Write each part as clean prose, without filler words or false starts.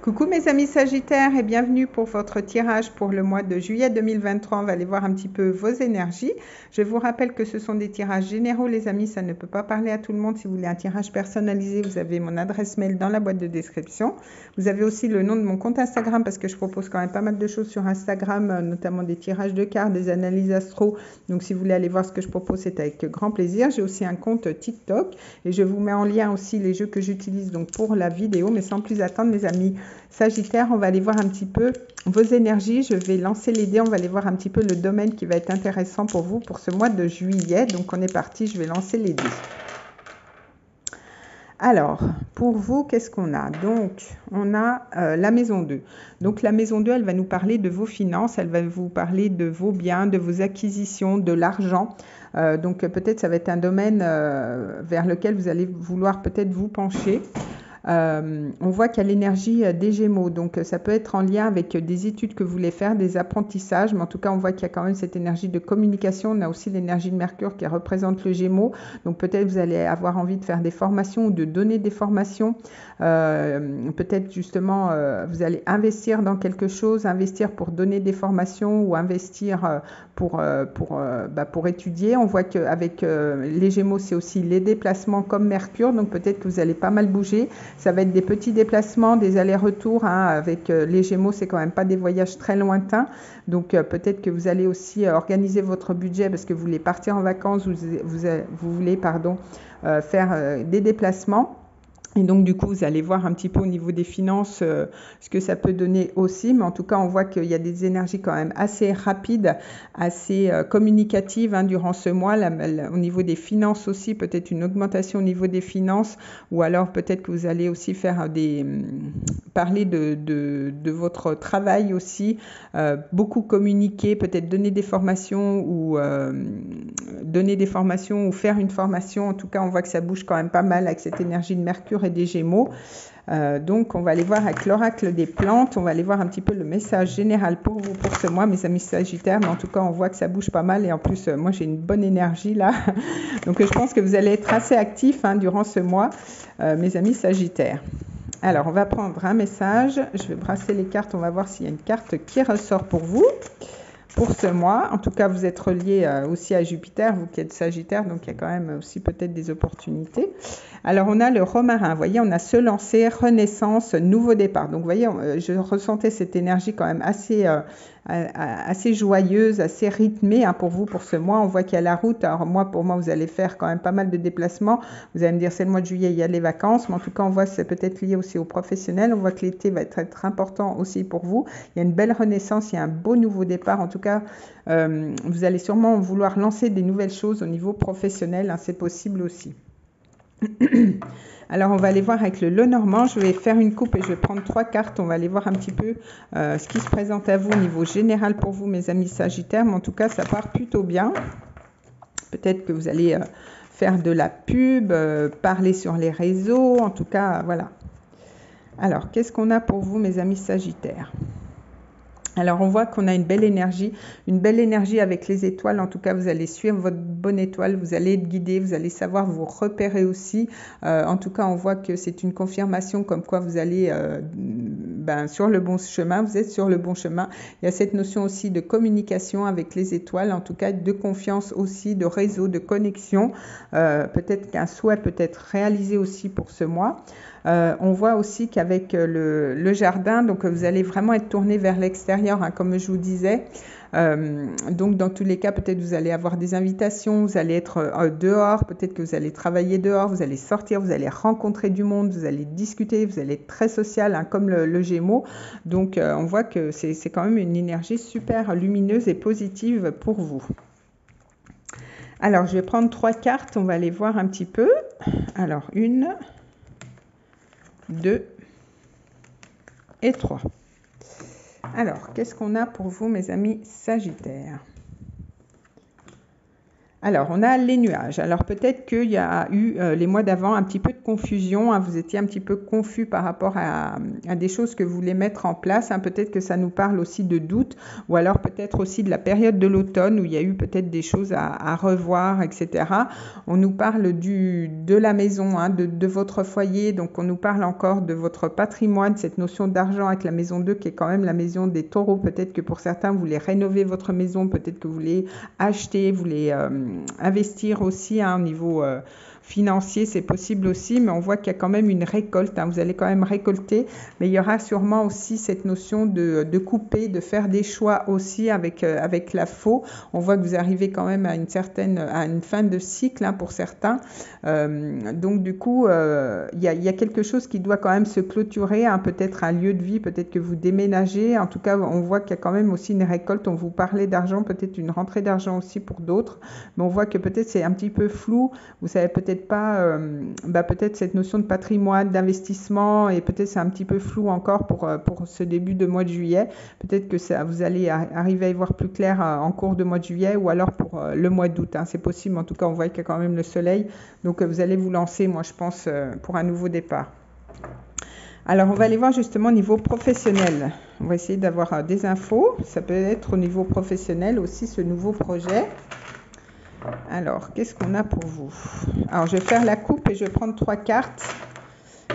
Coucou mes amis Sagittaires et bienvenue pour votre tirage pour le mois de juillet 2023. On va aller voir un petit peu vos énergies. Je vous rappelle que ce sont des tirages généraux les amis, ça ne peut pas parler à tout le monde. Si vous voulez un tirage personnalisé, vous avez mon adresse mail dans la boîte de description. Vous avez aussi le nom de mon compte Instagram parce que je propose quand même pas mal de choses sur Instagram, notamment des tirages de cartes, des analyses astro. Donc si vous voulez aller voir ce que je propose, c'est avec grand plaisir. J'ai aussi un compte TikTok et je vous mets en lien aussi les jeux que j'utilise donc pour la vidéo. Mais sans plus attendre mes amis Sagittaire, on va aller voir un petit peu vos énergies. Je vais lancer les dés, on va aller voir un petit peu le domaine qui va être intéressant pour vous pour ce mois de juillet. Donc on est parti, je vais lancer les dés. Alors, pour vous, qu'est-ce qu'on a? Donc, on a la maison 2. Donc, la maison 2, elle va nous parler de vos finances, elle va vous parler de vos biens, de vos acquisitions, de l'argent. Donc, peut-être ça va être un domaine vers lequel vous allez vouloir peut-être vous pencher. On voit qu'il y a l'énergie des Gémeaux, donc ça peut être en lien avec des études que vous voulez faire, des apprentissages, mais en tout cas on voit qu'il y a quand même cette énergie de communication. On a aussi l'énergie de Mercure qui représente le Gémeaux, donc peut-être vous allez avoir envie de faire des formations ou de donner des formations, peut-être justement vous allez investir dans quelque chose, investir pour donner des formations ou investir pour étudier. On voit qu'avec les Gémeaux c'est aussi les déplacements comme Mercure, donc peut-être que vous allez pas mal bouger. Ça va être des petits déplacements, des allers-retours. Avec les Gémeaux, c'est quand même pas des voyages très lointains. Donc peut-être que vous allez aussi organiser votre budget parce que vous voulez partir en vacances, vous voulez faire des déplacements. Et donc, du coup, vous allez voir un petit peu au niveau des finances ce que ça peut donner aussi. Mais en tout cas, on voit qu'il y a des énergies quand même assez rapides, assez communicatives durant ce mois. Au niveau des finances aussi, peut-être une augmentation au niveau des finances. Ou alors, peut-être que vous allez aussi faire parler de votre travail aussi. Beaucoup communiquer, peut-être donner des formations ou faire une formation. En tout cas, on voit que ça bouge quand même pas mal avec cette énergie de Mercure et des Gémeaux. Donc, on va aller voir avec l'oracle des plantes. On va aller voir un petit peu le message général pour vous pour ce mois, mes amis Sagittaires. Mais en tout cas, on voit que ça bouge pas mal. Et en plus, moi, j'ai une bonne énergie là. Donc, je pense que vous allez être assez actifs durant ce mois, mes amis Sagittaires. Alors, on va prendre un message. Je vais brasser les cartes. On va voir s'il y a une carte qui ressort pour vous. Pour ce mois, en tout cas, vous êtes relié aussi à Jupiter, vous qui êtes Sagittaire, donc il y a quand même aussi peut-être des opportunités. Alors, on a le romarin, vous voyez, on a se lancer, renaissance, nouveau départ. Donc, vous voyez, je ressentais cette énergie quand même assez joyeuse, assez rythmée pour vous pour ce mois. On voit qu'il y a la route. Alors, pour moi, vous allez faire quand même pas mal de déplacements. Vous allez me dire, c'est le mois de juillet, il y a les vacances. Mais en tout cas, on voit que c'est peut-être lié aussi aux professionnels. On voit que l'été va être important aussi pour vous. Il y a une belle renaissance, il y a un beau nouveau départ. En tout cas, vous allez sûrement vouloir lancer des nouvelles choses au niveau professionnel. C'est possible aussi. Alors, on va aller voir avec le Lenormand. Je vais faire une coupe et je vais prendre 3 cartes. On va aller voir un petit peu ce qui se présente à vous au niveau général pour vous, mes amis Sagittaires. Mais en tout cas, ça part plutôt bien. Peut-être que vous allez faire de la pub, parler sur les réseaux. En tout cas, voilà. Alors, qu'est-ce qu'on a pour vous, mes amis Sagittaires ? Alors, on voit qu'on a une belle énergie avec les étoiles. En tout cas, vous allez suivre votre bonne étoile, vous allez être guidé, vous allez savoir vous repérer aussi. En tout cas, on voit que c'est une confirmation comme quoi vous allez sur le bon chemin, vous êtes sur le bon chemin. Il y a cette notion aussi de communication avec les étoiles, en tout cas de confiance aussi, de réseau, de connexion. Peut-être qu'un souhait peut être réalisé aussi pour ce mois. On voit aussi qu'avec le jardin, donc vous allez vraiment être tourné vers l'extérieur, comme je vous disais. Donc dans tous les cas, peut-être vous allez avoir des invitations, vous allez être dehors, peut-être que vous allez travailler dehors, vous allez sortir, vous allez rencontrer du monde, vous allez discuter, vous allez être très social, comme le Gémeaux. Donc on voit que c'est quand même une énergie super lumineuse et positive pour vous. Alors je vais prendre 3 cartes, on va aller voir un petit peu. Alors 1, 2 et 3. Alors, qu'est-ce qu'on a pour vous, mes amis Sagittaires ? Alors, on a les nuages. Alors, peut-être qu'il y a eu les mois d'avant un petit peu de confusion. Hein, vous étiez un petit peu confus par rapport à des choses que vous voulez mettre en place. Hein, peut-être que ça nous parle aussi de doutes ou alors peut-être aussi de la période de l'automne où il y a eu peut-être des choses à revoir, etc. On nous parle de la maison, hein, de votre foyer. Donc, on nous parle encore de votre patrimoine, cette notion d'argent avec la maison 2 qui est quand même la maison des taureaux. Peut-être que pour certains, vous voulez rénover votre maison. Peut-être que vous voulez acheter, vous voulez investir aussi hein, au niveau financier, c'est possible aussi, mais on voit qu'il y a quand même une récolte. Hein, vous allez quand même récolter, mais il y aura sûrement aussi cette notion de couper, de faire des choix aussi avec la faux. On voit que vous arrivez quand même à une fin de cycle hein, pour certains. Donc du coup, il y a quelque chose qui doit quand même se clôturer, hein, peut-être un lieu de vie, peut-être que vous déménagez. En tout cas, on voit qu'il y a quand même aussi une récolte. On vous parlait d'argent, peut-être une rentrée d'argent aussi pour d'autres, mais on voit que peut-être c'est un petit peu flou. Vous savez peut-être pas, peut-être cette notion de patrimoine, d'investissement, et peut-être c'est un petit peu flou encore pour ce début de mois de juillet. Peut-être que vous allez arriver à y voir plus clair en cours de mois de juillet ou alors pour le mois d'août. Hein. C'est possible, en tout cas on voit qu'il y a quand même le soleil. Donc vous allez vous lancer, moi je pense, pour un nouveau départ. Alors on va aller voir justement au niveau professionnel. On va essayer d'avoir des infos. Ça peut être au niveau professionnel aussi ce nouveau projet. Alors, qu'est-ce qu'on a pour vous? Alors, je vais faire la coupe et je vais prendre 3 cartes.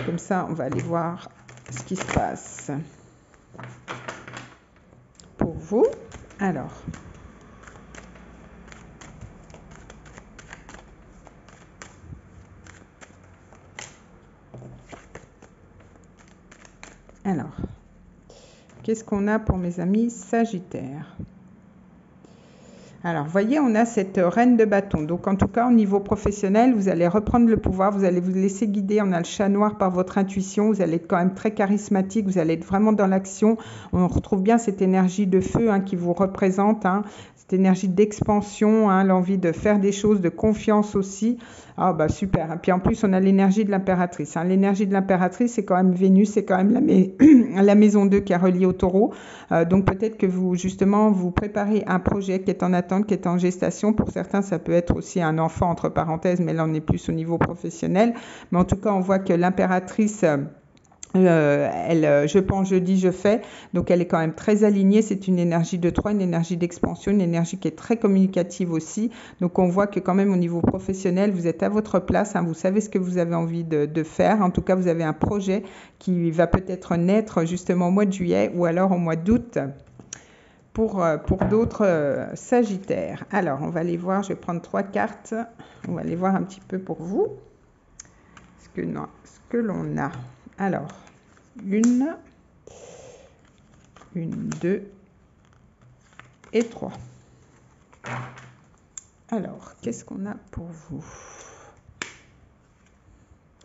Comme ça, on va aller voir ce qui se passe. Pour vous, alors. Alors, qu'est-ce qu'on a pour mes amis Sagittaires? Alors, voyez, on a cette reine de bâton. Donc, en tout cas, au niveau professionnel, vous allez reprendre le pouvoir. Vous allez vous laisser guider. On a le chat noir par votre intuition. Vous allez être quand même très charismatique. Vous allez être vraiment dans l'action. On retrouve bien cette énergie de feu hein, qui vous représente. Hein, cette énergie d'expansion, hein, l'envie de faire des choses, de confiance aussi. Ah, bah super. Et puis, en plus, on a l'énergie de l'impératrice. Hein. L'énergie de l'impératrice, c'est quand même Vénus. C'est quand même la maison 2 qui est reliée au taureau. Donc, peut-être que vous, justement, vous préparez un projet qui est en attente, qui est en gestation. Pour certains, ça peut être aussi un enfant, entre parenthèses, mais là, on est plus au niveau professionnel. Mais en tout cas, on voit que l'impératrice... je pense, je dis, je fais. Donc, elle est quand même très alignée. C'est une énergie de 3, une énergie d'expansion, une énergie qui est très communicative aussi. Donc, on voit que quand même au niveau professionnel, vous êtes à votre place. Hein, vous savez ce que vous avez envie de faire. En tout cas, vous avez un projet qui va peut-être naître justement au mois de juillet ou alors au mois d'août. Pour d'autres Sagittaires. Alors, on va aller voir. Je vais prendre 3 cartes. On va aller voir un petit peu pour vous ce que l'on a. Alors, 1, 2 et 3. Alors, qu'est-ce qu'on a pour vous?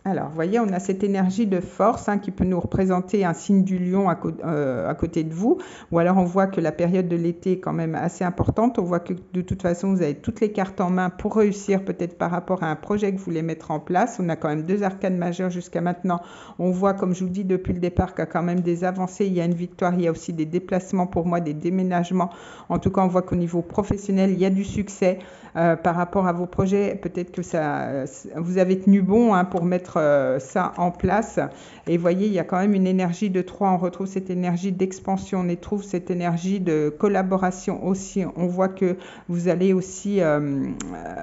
Alors, vous voyez, on a cette énergie de force hein, qui peut nous représenter un signe du lion à côté de vous. Ou alors, on voit que la période de l'été est quand même assez importante. On voit que de toute façon, vous avez toutes les cartes en main pour réussir peut-être par rapport à un projet que vous voulez mettre en place. On a quand même 2 arcanes majeures jusqu'à maintenant. On voit, comme je vous dis depuis le départ, qu'il y a quand même des avancées. Il y a une victoire, il y a aussi des déplacements pour moi, des déménagements. En tout cas, on voit qu'au niveau professionnel, il y a du succès. Par rapport à vos projets, peut-être que vous avez tenu bon hein, pour mettre ça en place. Et vous voyez, il y a quand même une énergie de 3. On retrouve cette énergie d'expansion. On retrouve cette énergie de collaboration aussi. On voit que vous allez aussi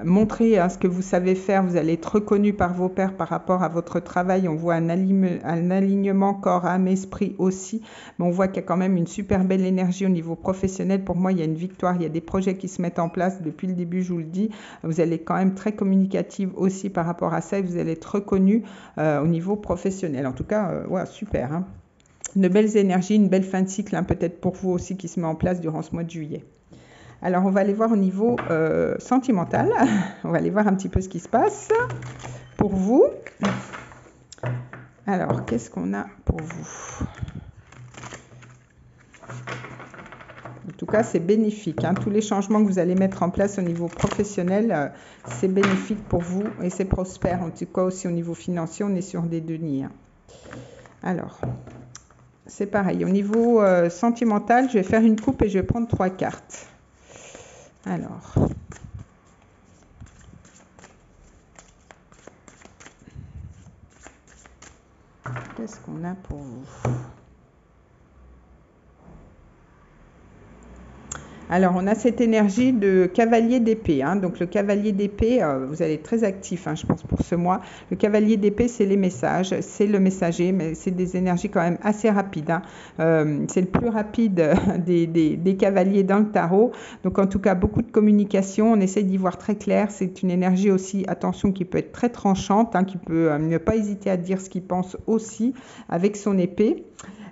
montrer hein, ce que vous savez faire. Vous allez être reconnu par vos pairs par rapport à votre travail. On voit un alignement corps, âme, esprit aussi. Mais on voit qu'il y a quand même une super belle énergie au niveau professionnel. Pour moi, il y a une victoire. Il y a des projets qui se mettent en place depuis le début. Je vous le dis, vous allez quand même très communicative aussi par rapport à ça et vous allez être reconnu au niveau professionnel. En tout cas, ouais, super. Hein. De belles énergies, une belle fin de cycle, hein, peut-être pour vous aussi qui se met en place durant ce mois de juillet. Alors, on va aller voir au niveau sentimental. On va aller voir un petit peu ce qui se passe pour vous. Alors, qu'est-ce qu'on a pour vous ? En tout cas, c'est bénéfique. Hein. Tous les changements que vous allez mettre en place au niveau professionnel, c'est bénéfique pour vous et c'est prospère. En tout cas, aussi au niveau financier, on est sur des deniers. Hein. Alors, c'est pareil. Au niveau sentimental, je vais faire une coupe et je vais prendre 3 cartes. Alors, qu'est-ce qu'on a pour vous? Alors, on a cette énergie de cavalier d'épée. Hein. Donc, le cavalier d'épée, vous allez être très actif, hein, je pense, pour ce mois. Le cavalier d'épée, c'est les messages, c'est le messager, mais c'est des énergies quand même assez rapides. Hein. C'est le plus rapide des cavaliers dans le tarot. Donc, en tout cas, beaucoup de communication. On essaie d'y voir très clair. C'est une énergie aussi, attention, qui peut être très tranchante, hein, qui peut ne pas hésiter à dire ce qu'il pense aussi avec son épée.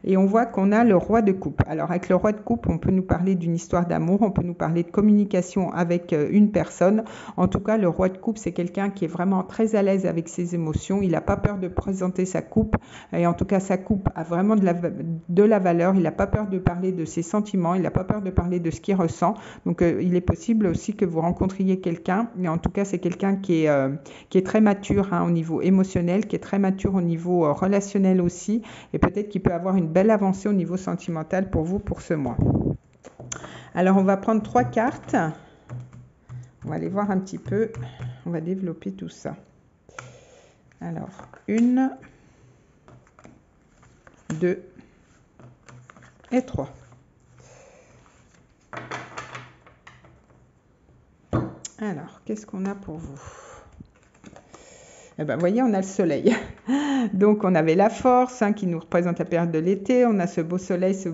Et on voit qu'on a le roi de coupe. Alors avec le roi de coupe, on peut nous parler d'une histoire d'amour, on peut nous parler de communication avec une personne. En tout cas, le roi de coupe, c'est quelqu'un qui est vraiment très à l'aise avec ses émotions. Il n'a pas peur de présenter sa coupe. Et en tout cas, sa coupe a vraiment de la valeur. Il n'a pas peur de parler de ses sentiments. Il n'a pas peur de parler de ce qu'il ressent. Donc, il est possible aussi que vous rencontriez quelqu'un. Mais en tout cas, c'est quelqu'un qui est très mature, hein, au niveau émotionnel, qui est très mature au niveau relationnel aussi. Et peut-être qu'il peut avoir une belle avancée au niveau sentimental pour vous pour ce mois. Alors, on va prendre 3 cartes. On va aller voir un petit peu. On va développer tout ça. Alors, 1, 2 et 3. Alors, qu'est-ce qu'on a pour vous? Eh ben, vous voyez, on a le soleil. Donc, on avait la force, hein, qui nous représente la période de l'été. On a ce beau soleil, cette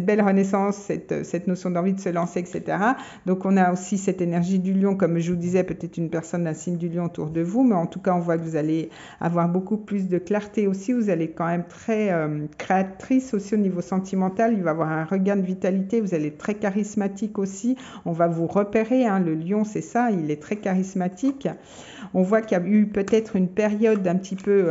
belle renaissance, cette notion d'envie de se lancer, etc. Donc, on a aussi cette énergie du lion, comme je vous disais, peut-être une personne d'un signe du lion autour de vous. Mais en tout cas, on voit que vous allez avoir beaucoup plus de clarté aussi. Vous allez quand même très créatrice aussi au niveau sentimental. Il va y avoir un regain de vitalité. Vous allez être très charismatique aussi. On va vous repérer. Hein. Le lion, c'est ça. Il est très charismatique. On voit qu'il y a eu peut-être une période un petit peu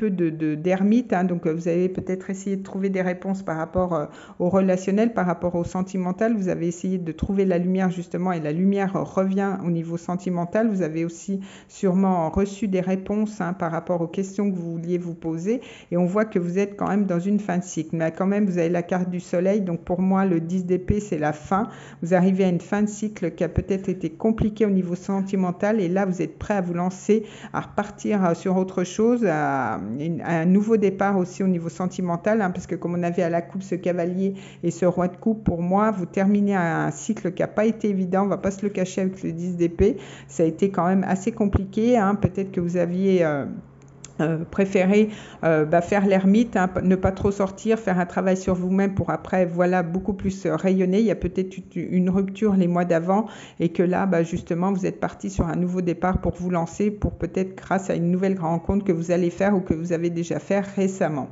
d'ermite, hein, donc vous avez peut-être essayé de trouver des réponses par rapport au relationnel, par rapport au sentimental. Vous avez essayé de trouver la lumière justement, et la lumière revient au niveau sentimental. Vous avez aussi sûrement reçu des réponses, hein, par rapport aux questions que vous vouliez vous poser, et on voit que vous êtes quand même dans une fin de cycle. Mais quand même, vous avez la carte du soleil, donc pour moi, le 10 d'épée, c'est la fin. Vous arrivez à une fin de cycle qui a peut-être été compliquée au niveau sentimental, et là, vous êtes prêt à vous lancer, à repartir sur autre chose, à un nouveau départ aussi au niveau sentimental, hein, parce que comme on avait à la coupe ce cavalier et ce roi de coupe, pour moi, vous terminez un cycle qui n'a pas été évident, on ne va pas se le cacher avec le 10 d'épée, ça a été quand même assez compliqué, hein, peut-être que vous aviez... préférer faire l'ermite, hein, ne pas trop sortir, faire un travail sur vous-même pour après, voilà, beaucoup plus rayonner. Il y a peut-être une rupture les mois d'avant, et que là, justement, vous êtes parti sur un nouveau départ pour vous lancer, pour peut-être grâce à une nouvelle rencontre que vous allez faire ou que vous avez déjà fait récemment.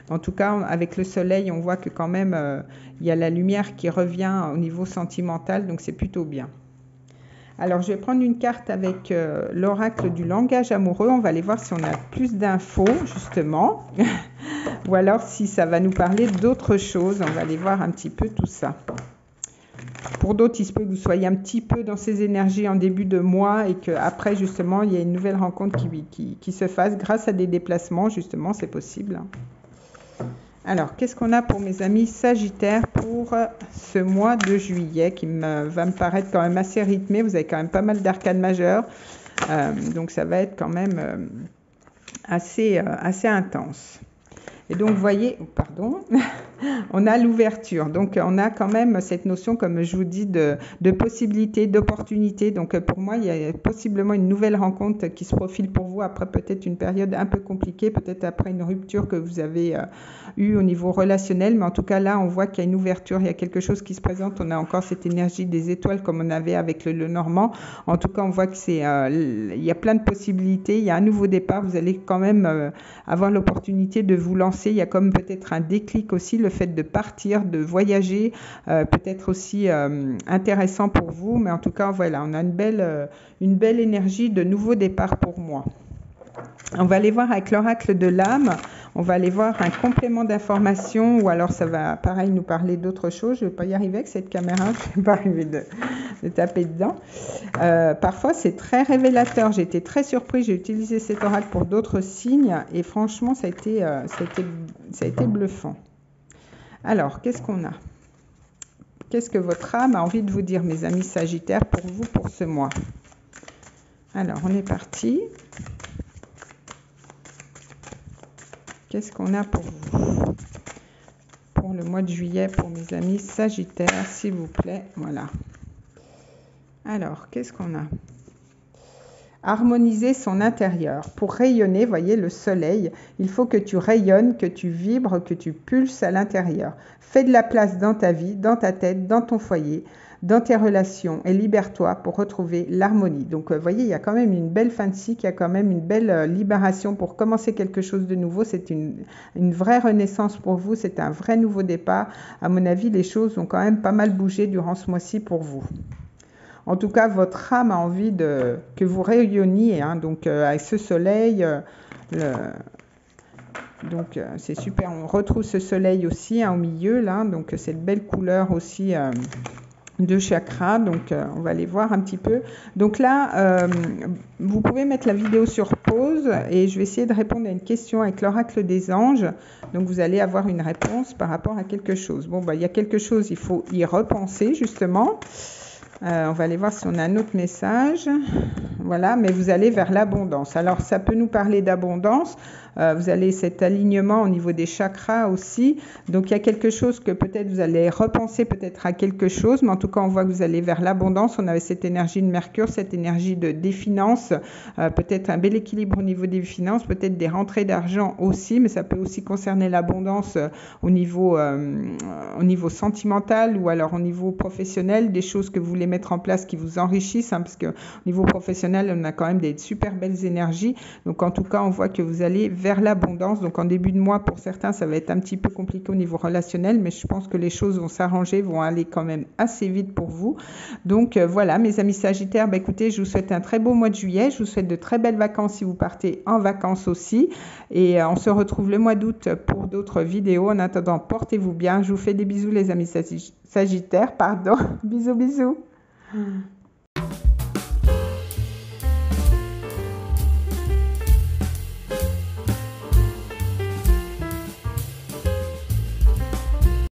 En tout cas, avec le soleil, on voit que quand même, il y a la lumière qui revient au niveau sentimental, donc c'est plutôt bien. Alors, je vais prendre une carte avec l'oracle du langage amoureux. On va aller voir si on a plus d'infos, justement. Ou alors si ça va nous parler d'autre chose. On va aller voir un petit peu tout ça. Pour d'autres, il se peut que vous soyez un petit peu dans ces énergies en début de mois, et qu'après, justement, il y a une nouvelle rencontre qui se fasse grâce à des déplacements. Justement, c'est possible. Alors, qu'est-ce qu'on a pour mes amis Sagittaires pour ce mois de juillet qui va me paraître quand même assez rythmé. Vous avez quand même pas mal d'arcanes majeures, donc ça va être quand même assez intense. Et donc, vous voyez, on a l'ouverture. Donc, on a quand même cette notion, comme je vous dis, de possibilité, d'opportunité. Donc, pour moi, il y a possiblement une nouvelle rencontre qui se profile pour vous après peut-être une période un peu compliquée, peut-être après une rupture que vous avez eue au niveau relationnel. Mais en tout cas, là, on voit qu'il y a une ouverture, il y a quelque chose qui se présente. On a encore cette énergie des étoiles comme on avait avec le Normand. En tout cas, on voit que il y a plein de possibilités. Il y a un nouveau départ. Vous allez quand même avoir l'opportunité de vous lancer. Il y a comme peut-être un déclic aussi, le fait de partir, de voyager, peut-être aussi intéressant pour vous. Mais en tout cas, voilà, on a une belle énergie de nouveau départ pour moi. On va aller voir avec l'oracle de l'âme. On va aller voir un complément d'information, ou alors ça va, pareil, nous parler d'autre chose. Je ne vais pas y arriver avec cette caméra, je ne vais pas arriver de taper dedans. Parfois, c'est très révélateur. J'ai été très surprise. J'ai utilisé cet oracle pour d'autres signes, et franchement, ça a été bluffant. Alors, qu'est-ce qu'on a? Qu'est-ce que votre âme a envie de vous dire, mes amis Sagittaires, pour vous, pour ce mois? Alors, on est parti. qu'est-ce qu'on a pour vous pour le mois de juillet, pour mes amis Sagittaires, s'il vous plaît. Voilà. Alors, qu'est-ce qu'on a? Harmoniser son intérieur. Pour rayonner, voyez le soleil, il faut que tu rayonnes, que tu vibres, que tu pulses à l'intérieur. Fais de la place dans ta vie, dans ta tête, dans ton foyer, dans tes relations et libère-toi pour retrouver l'harmonie. Donc, voyez, il y a quand même une belle fin de cycle, il y a quand même une belle libération pour commencer quelque chose de nouveau. C'est une vraie renaissance pour vous, c'est un vrai nouveau départ. À mon avis, les choses ont quand même pas mal bougé durant ce mois-ci pour vous. En tout cas, votre âme a envie que vous rayonniez, hein, donc avec ce soleil. Donc c'est super, on retrouve ce soleil aussi hein, au milieu, là, donc cette belle couleur aussi de chakra, donc on va aller voir un petit peu. Donc là, vous pouvez mettre la vidéo sur pause et je vais essayer de répondre à une question avec l'oracle des anges. Donc vous allez avoir une réponse par rapport à quelque chose. Bon, bah, il y a quelque chose, il faut y repenser justement. On va aller voir si on a un autre message. Voilà, mais vous allez vers l'abondance. Alors, ça peut nous parler d'abondance. Vous allez cet alignement au niveau des chakras aussi. Donc, il y a quelque chose que peut-être vous allez repenser peut-être à quelque chose. Mais en tout cas, on voit que vous allez vers l'abondance. On avait cette énergie de Mercure, cette énergie des finances. Peut-être un bel équilibre au niveau des finances. Peut-être des rentrées d'argent aussi. Mais ça peut aussi concerner l'abondance au niveau sentimental ou alors au niveau professionnel. Des choses que vous voulez mettre en place qui vous enrichissent. Hein, parce qu'au niveau professionnel, on a quand même des super belles énergies. Donc, en tout cas, on voit que vous allez vers l'abondance. Donc en début de mois, pour certains, ça va être un petit peu compliqué au niveau relationnel, mais je pense que les choses vont s'arranger, vont aller quand même assez vite pour vous. Donc voilà, mes amis Sagittaires, bah, écoutez, je vous souhaite un très beau mois de juillet. Je vous souhaite de très belles vacances si vous partez en vacances aussi. Et on se retrouve le mois d'août pour d'autres vidéos. En attendant, portez-vous bien. Je vous fais des bisous, les amis Sagittaires. Pardon. Bisous, bisous.